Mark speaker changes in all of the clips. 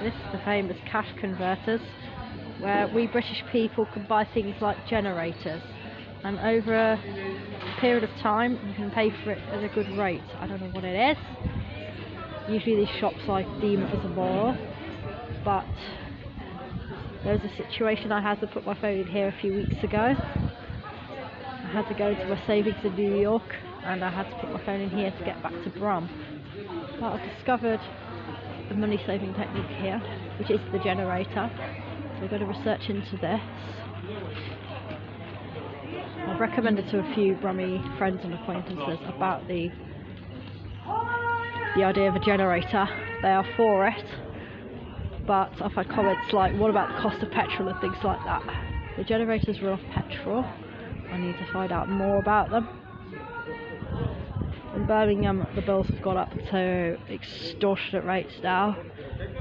Speaker 1: This is the famous cash converters, where we British people can buy things like generators, and over a period of time you can pay for it at a good rate. I don't know what it is. Usually these shops I deem it as a bore, but there was a situation I had to put my phone in here a few weeks ago. I had to go to my savings in New York, and I had to put my phone in here to get back to Brum. But I've discovered the money saving technique here, which is the generator. So we're going to research into this. I've recommended to a few Brummy friends and acquaintances about the idea of a generator. They are for it, but I've had comments like, what about the cost of petrol and things like that? The generators run off petrol. I need to find out more about them. In Birmingham, the bills have gone up to extortionate rates now.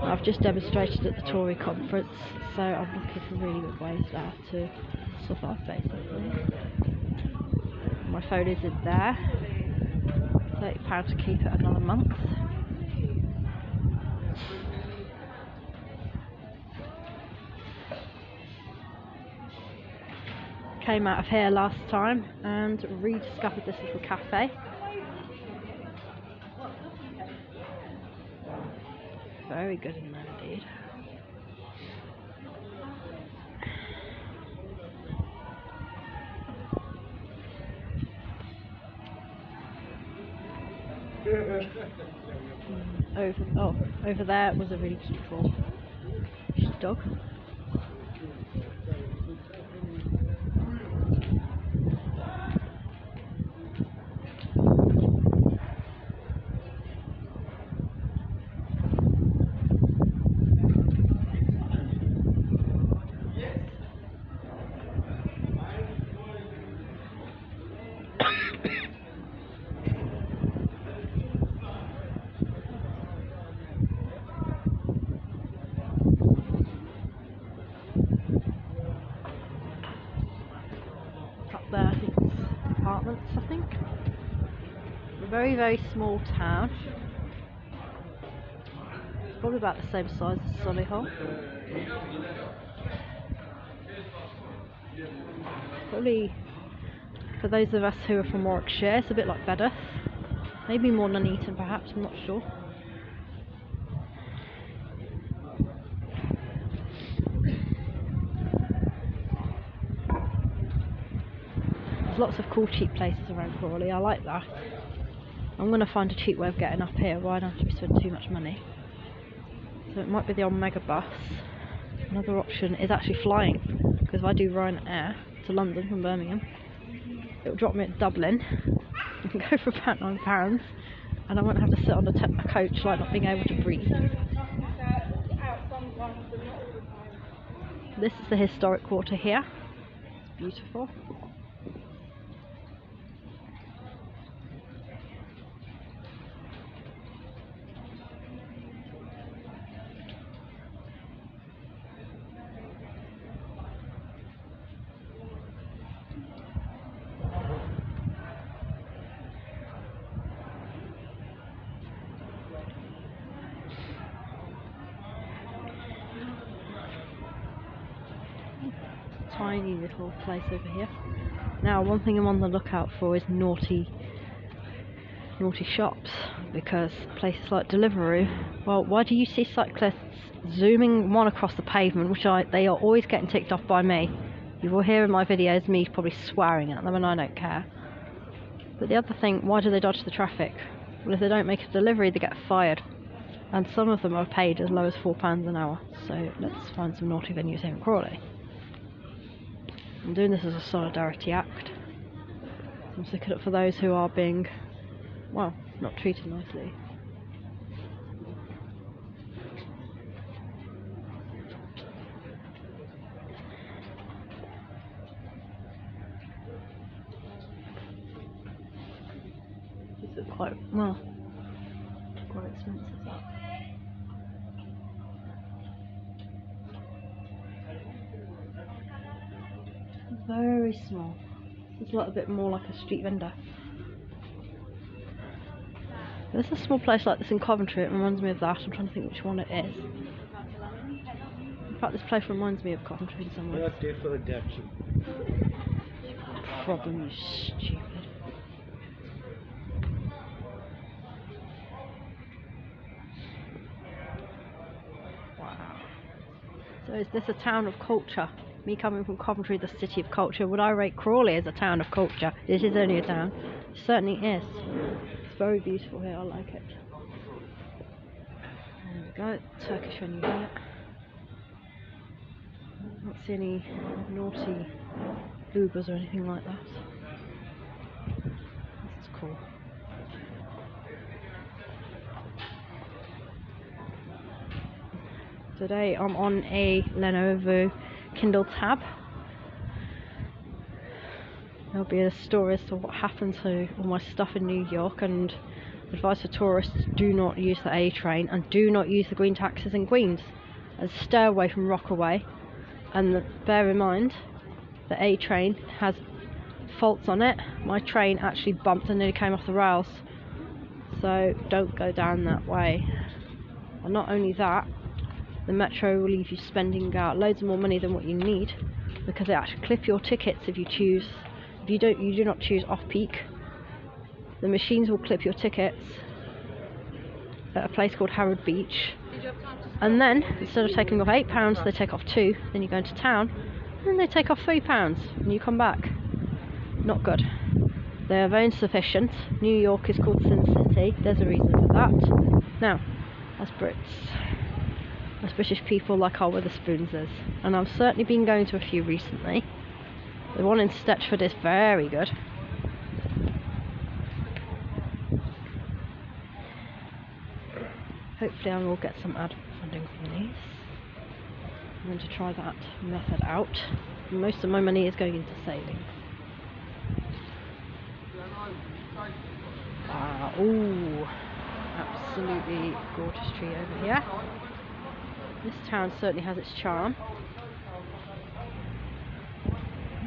Speaker 1: I've just demonstrated at the Tory conference, so I'm looking for really good ways now to survive, basically. My phone is in there. £30 to keep it another month. Came out of here last time and rediscovered this little cafe. Very good in there indeed. Over there was a really cute dog. There, I think it's apartments, I think. A very, very small town. It's probably about the same size as Solihull. Probably, for those of us who are from Warwickshire, it's a bit like Bedworth. Maybe more Nuneaton perhaps, I'm not sure. There's lots of cool cheap places around Crawley, I like that. I'm going to find a cheap way of getting up here where I don't have to spend too much money. So it might be the old mega bus. Another option is actually flying, because if I do Ryanair to London from Birmingham, it will drop me at Dublin and go for about £9, and I won't have to sit on a coach like not being able to breathe. This is the historic quarter here. It's beautiful. Tiny little place over here. Now, one thing I'm on the lookout for is naughty shops, because places like Deliveroo, well, why do you see cyclists zooming one across the pavement, which they are always getting ticked off by me. You will hear in my videos me probably swearing at them, and I don't care. But the other thing, why do they dodge the traffic? Well, if they don't make a delivery, they get fired, and some of them are paid as low as £4 an hour. So let's find some naughty venues here in Crawley. I'm doing this as a solidarity act. I'm sticking up for those who are being, well, not treated nicely. These are quite expensive. Very small. It's a little bit more like a street vendor. There's a small place like this in Coventry. It reminds me of that. I'm trying to think which one it is. fact, this place reminds me of Coventry in some way. Problem, you stupid. Wow. So is this a town of culture? Me coming from Coventry, the city of culture, would I rate Crawley as a town of culture? It is only a town. It certainly is. It's very beautiful here, I like it. There we go, Turkish venue here. I don't see any naughty Ubers or anything like that. That's cool. Today I'm on a Lenovo Kindle Tab. There'll be a story as to what happened to all my stuff in New York, and advice for tourists: do not use the A train and do not use the green taxis in Queens, and stay away from Rockaway. And bear in mind, the A train has faults on it. My train actually bumped and nearly came off the rails, so don't go down that way. And not only that, the metro will leave you spending out loads more money than what you need, because they actually clip your tickets if you do not choose off-peak. The machines will clip your tickets at a place called Harrod Beach, and then instead of taking off £8, they take off £2. Then you go into town, and then they take off £3, and you come back. Not good. They are very insufficient. New York is called Sin City. There's a reason for that. Now, as Brits, as British people, like our Witherspoonses, and I've certainly been going to a few recently. The one in Stetchford is very good. Hopefully I will get some ad funding from these. I'm going to try that method out. Most of my money is going into savings. Wow, ooh, absolutely gorgeous tree over here. This town certainly has its charm.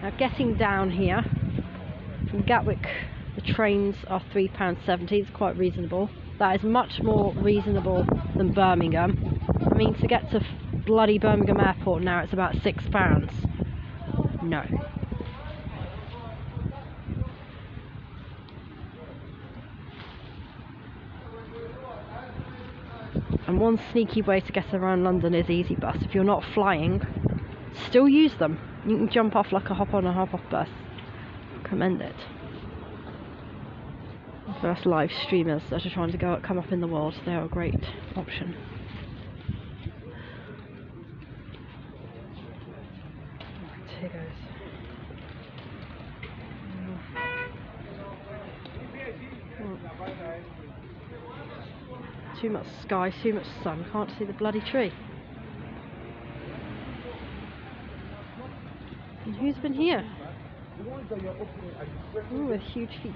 Speaker 1: Now, getting down here from Gatwick, the trains are £3.70. It's quite reasonable. That is much more reasonable than Birmingham. I mean, to get to bloody Birmingham Airport now, it's about £6. No. And one sneaky way to get around London is Easy Bus. If you're not flying, still use them. You can jump off like a hop on and hop off bus. Recommend it. For us live streamers that are trying to come up in the world, they are a great option. Right, here goes. Too much sky, too much sun, can't see the bloody tree. And who's been here? Ooh, with huge feet.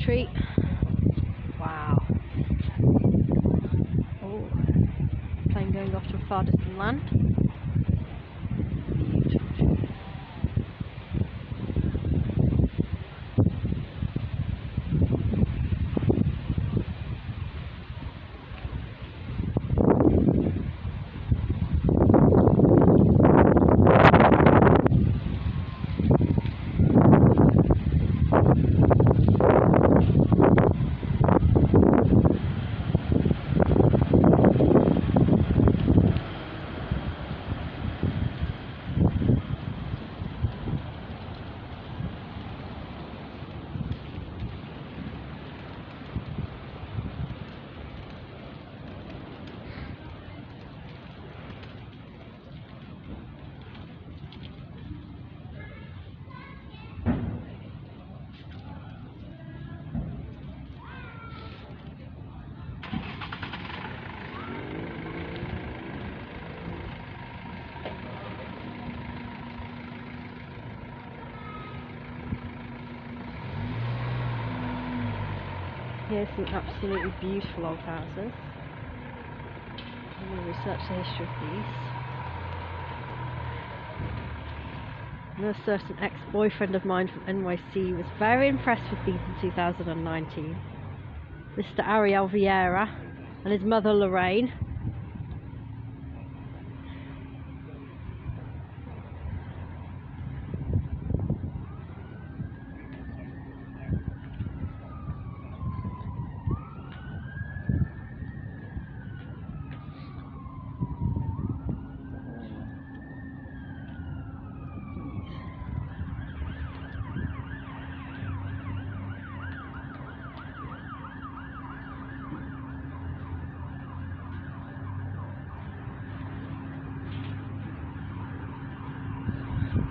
Speaker 1: Tree. Wow. Oh, plane going off to a far distant land. Beautiful. Here's some absolutely beautiful old houses. I'm going to research the history of these. And a certain ex-boyfriend of mine from NYC was very impressed with these in 2019. Mr. Ariel Vieira and his mother Lorraine.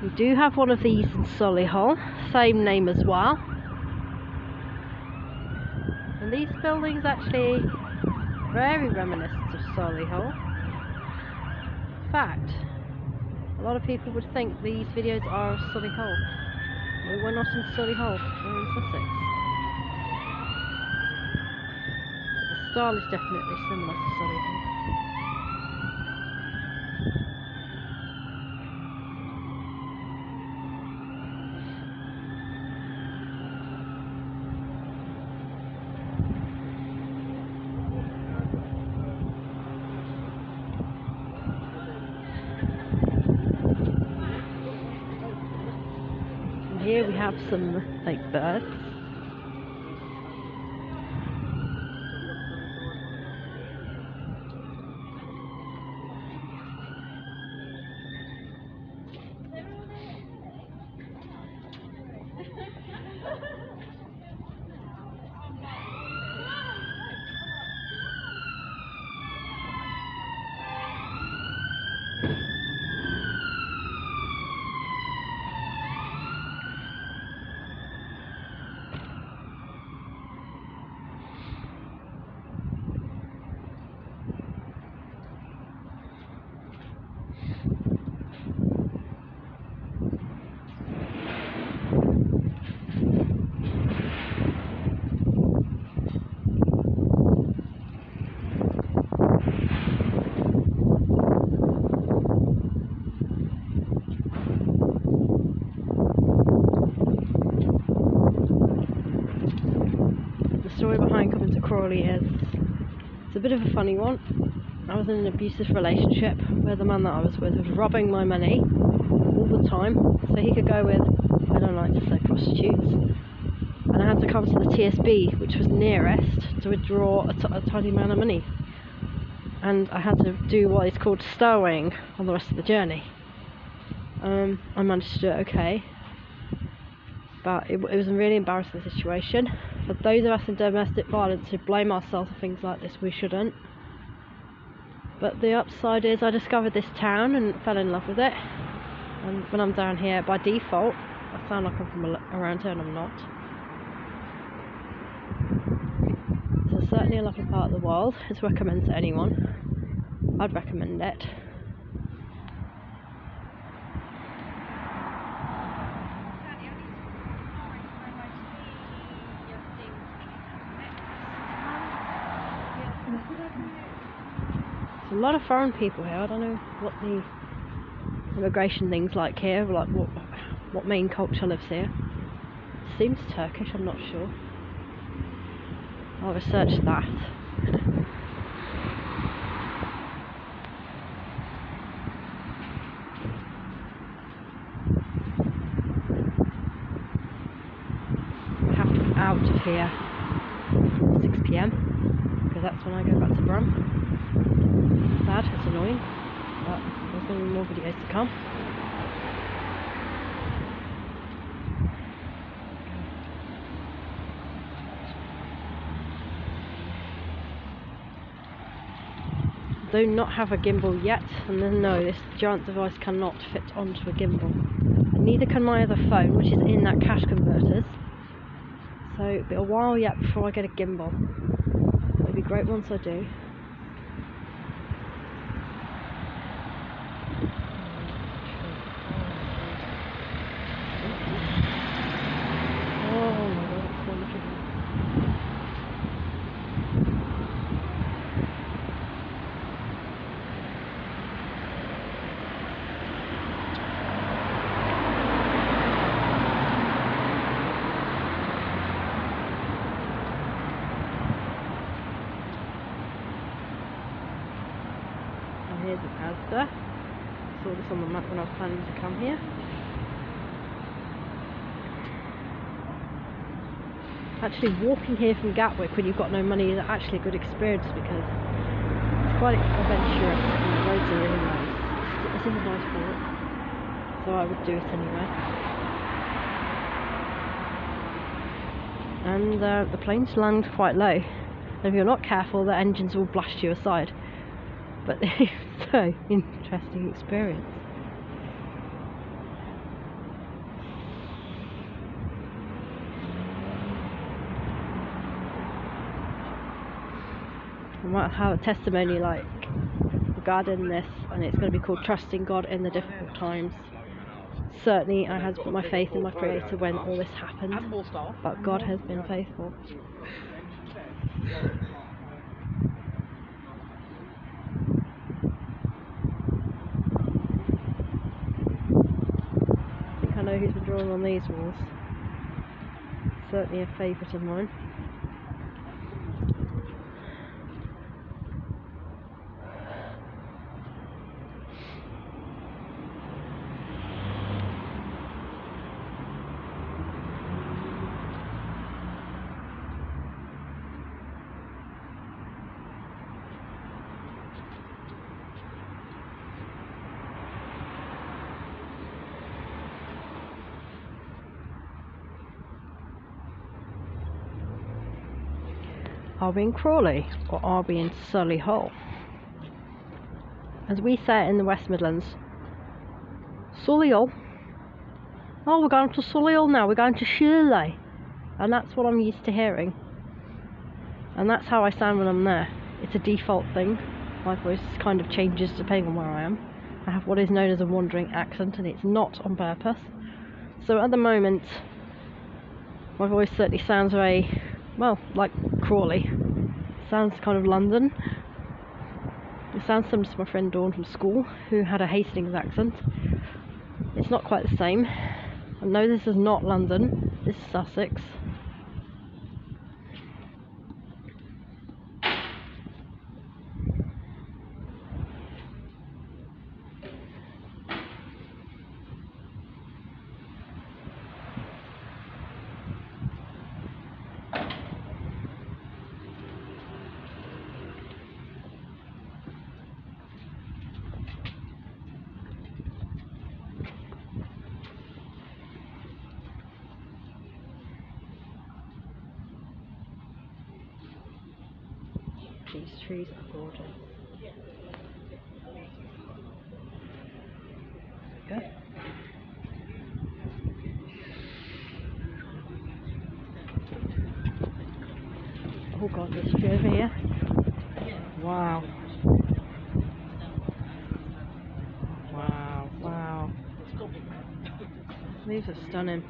Speaker 1: We do have one of these in Solihull, same name as well. And these buildings actually very reminiscent of Solihull. In fact, a lot of people would think these videos are of Solihull. We're not in Solihull, we're in Sussex. But the style is definitely similar to Solihull. Here we have some like birds. The story behind coming to Crawley is, it's a bit of a funny one. I was in an abusive relationship where the man that I was with was robbing my money all the time, so he could go with, I don't like to say prostitutes, and I had to come to the TSB, which was nearest, to withdraw a tiny amount of money, and I had to do what is called stowing on the rest of the journey. I managed to do it okay, but it was a really embarrassing situation. For those of us in domestic violence who blame ourselves for things like this, we shouldn't. But the upside is I discovered this town and fell in love with it. And when I'm down here, by default, I sound like I'm from around here and I'm not. So it's certainly a lovely part of the world. It's recommended to anyone. I'd recommend it. There's a lot of foreign people here. I don't know what the immigration thing's like here, like what main culture lives here. It seems Turkish, I'm not sure. I'll research that. We have to be out of here at 6 PM because that's when I go back to Brum. Sad, it's annoying, but there's going to be more videos to come. I do not have a gimbal yet, and then no, this giant device cannot fit onto a gimbal. And neither can my other phone, which is in that cash converters. So it'll be a while yet before I get a gimbal. It'll be great once I do. And here's an Asda. Saw this on the map when I was planning to come here. Actually, walking here from Gatwick when you've got no money is actually a good experience because it's quite adventurous and the roads are really nice. It's in a nice walk, so I would do it anyway. And the planes land quite low, and if you're not careful, the engines will blast you aside. But it's so interesting experience. I might have a testimony like regarding this, and it's going to be called Trusting God in the Difficult Times. Certainly I had to put my faith in my Creator when all this happened, but God has been faithful. I think I know who's been drawing on these walls. Certainly a favourite of mine. Are we in Crawley or are we in Solihull? As we say it in the West Midlands, Solihull. Oh, we're going to Solihull now, we're going to Shirley. And that's what I'm used to hearing. And that's how I sound when I'm there. It's a default thing. My voice kind of changes depending on where I am. I have what is known as a wandering accent, and it's not on purpose. So at the moment, my voice certainly sounds very, well, like Crawley. It sounds kind of London. It sounds similar to my friend Dawn from school, who had a Hastings accent. It's not quite the same. And no, this is not London. This is Sussex. These trees are gorgeous. Good. Oh god, this tree over here. Wow. Wow, wow. These are stunning.